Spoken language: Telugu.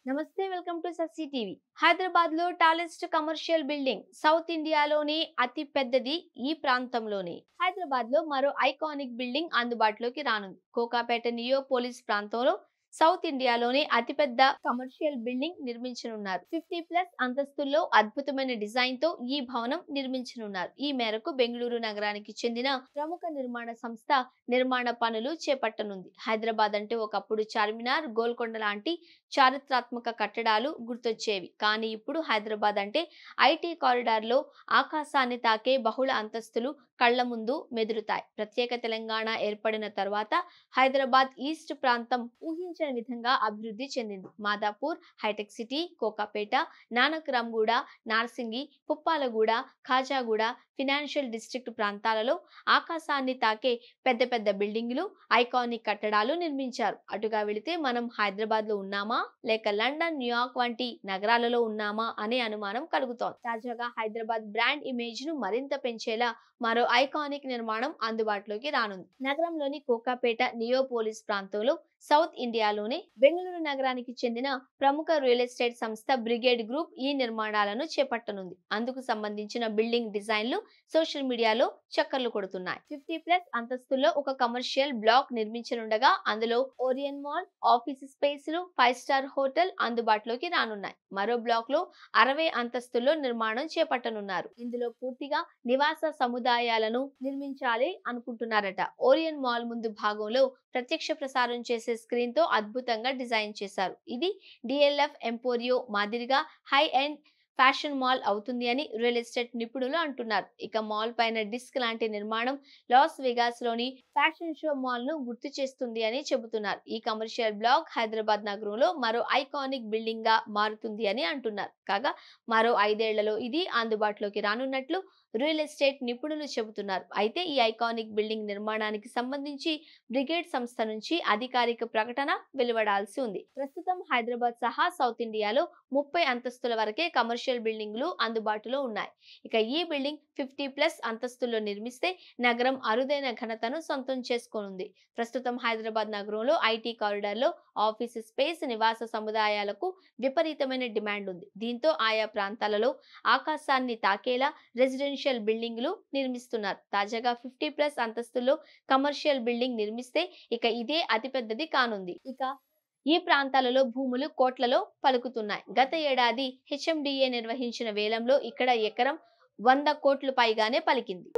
నమస్తే వెల్కమ్ టు ససి టీవీ. హైదరాబాద్ లో టాలెస్ట్ కమర్షియల్ బిల్డింగ్ సౌత్ ఇండియాలోనే అతి పెద్దది ఈ ప్రాంతంలోనే. హైదరాబాద్ లో మరో ఐకానిక్ బిల్డింగ్ అందుబాటులోకి రానుంది. కోకాపేట నియోపోలిస్ ప్రాంతంలో సౌత్ ఇండియాలోనే అతిపెద్ద కమర్షియల్ బిల్డింగ్ నిర్మించనున్నారు. 50+ అంతస్తుల్లో అద్భుతమైన డిజైన్ తో ఈ భవనం నిర్మించనున్నారు. ఈ మేరకు బెంగళూరు నగరానికి చెందిన ప్రముఖ నిర్మాణ సంస్థ నిర్మాణ పనులు చేపట్టనుంది. హైదరాబాద్ అంటే ఒకప్పుడు చార్మినార్, గోల్కొండ లాంటి చారిత్రాత్మక కట్టడాలు గుర్తొచ్చేవి. కానీ ఇప్పుడు హైదరాబాద్ అంటే ఐటీ కారిడార్ లో ఆకాశాన్ని తాకే బహుళ అంతస్తులు కళ్ల ముందు మెదులుతాయి. ప్రత్యేక తెలంగాణ ఏర్పడిన తర్వాత హైదరాబాద్ ఈస్ట్ ప్రాంతం ఊహించని విధంగా అభివృద్ధి చెందింది. Madhapur, hitech city, Kokapet, Nanakramguda, Narsingi, Puppalaguda, Khajaguda financial district ప్రాంతాలలో ఆకాశాన్ని తాకే పెద్ద పెద్ద బిల్డింగులు, ఐకానిక్ కట్టడాలు నిర్మించారు. అటుగా వెళితే మనం హైదరాబాద్ లో ఉన్నామా లేక లండన్, న్యూయార్క్ వంటి నగరాలలో ఉన్నామా అనే అనుమానం కలుగుతోంది. తాజాగా హైదరాబాద్ బ్రాండ్ ఇమేజ్ ను మరింత పెంచేలా మరో ఐకానిక్ నిర్మాణం అందుబాటులోకి రానుంది. నగరంలోని కోకాపేట నియోపోలిస్ ప్రాంతంలో సౌత్ ఇండియాలోనే బెంగళూరు నగరానికి చెందిన ప్రముఖ రియల్ ఎస్టేట్ సంస్థ బ్రిగేడ్ గ్రూప్ ఈ నిర్మాణాలను చేపట్టనుంది. అందుకు సంబంధించిన బిల్డింగ్ డిజైన్లు సోషల్ మీడియాలో చక్కర్లు కొడుతున్నాయి. 50+ అంతస్తుల్లో ఒక కమర్షియల్ బ్లాక్ నిర్మించనుండగా అందులో ఓరియన్ మాల్, ఆఫీస్ స్పేస్లు, 5 స్టార్ హోటల్ అందుబాటులోకి రానున్నాయి. మరో బ్లాక్ లో 60 అంతస్తుల్లో నిర్మాణం చేపట్టనున్నారు. ఇందులో పూర్తిగా నివాస సముదాయాలను నిర్మించాలి అనుకుంటున్నారట. ఓరియన్ మాల్ ముందు భాగంలో ప్రత్యక్ష ప్రసారం చేసే స్క్రీన్ తో అద్భుతంగా డిజైన్ చేశారు. ఇది డిఎల్ఎఫ్ ఎంపోరియో మాదిరిగా హై ఎండ్ ఫ్యాషన్ మాల్ అవుతుంది అని రియల్ ఎస్టేట్ నిపుణులు అంటున్నారు. ఇక మాల్ పైన డిస్క్ లాంటి నిర్మాణం లాస్ వెగాస్ లోని ఫ్యాషన్ షో మాల్ ను గుర్తు చేస్తుంది అని చెబుతున్నారు. ఈ కమర్షియల్ బ్లాక్ హైదరాబాద్ నగరంలో మరో ఐకానిక్ బిల్డింగ్ గా మారుతుంది అని అంటున్నారు. కాగా మరో 5 ఏళ్లలో ఇది అందుబాటులోకి రానున్నట్లు రియల్ ఎస్టేట్ నిపుణులు చెబుతున్నారు. అయితే ఈ ఐకానిక్ బిల్డింగ్ నిర్మాణానికి సంబంధించి బ్రిగేడ్ సంస్థ నుంచి అధికారిక ప్రకటన వెలువడాల్సి ఉంది. ప్రస్తుతం హైదరాబాద్ సహా సౌత్ ఇండియాలో 30 అంతస్తుల వరకే కమర్షియల్ బిల్డింగులు అందుబాటులో ఉన్నాయి. ఇక ఈ బిల్డింగ్ 50+ అంతస్తుల్లో నిర్మిస్తే నగరం అరుదైన ఘనతను సొంతం చేసుకోనుంది. ప్రస్తుతం హైదరాబాద్ నగరంలో ఐటీ కారిడార్ లో ఆఫీస్ స్పేస్, నివాస సముదాయాలకు విపరీతమైన డిమాండ్ ఉంది. దీంతో ఆయా ప్రాంతాలలో ఆకాశాన్ని తాకేలా రెసిడెన్షియల్ బిల్డింగులు నిర్మిస్తున్నారు. తాజాగా 50+ అంతస్తుల్లో కమర్షియల్ బిల్డింగ్ నిర్మిస్తే ఇక ఇదే అతిపెద్దది కానుంది. ఇక ఈ ప్రాంతాలలో భూములు కోట్లలో పలుకుతున్నాయి. గత ఏడాది హెచ్ఎండిఏ నిర్వహించిన వేలంలో ఇక్కడ ఎకరం 100 కోట్లు పైగానే పలికింది.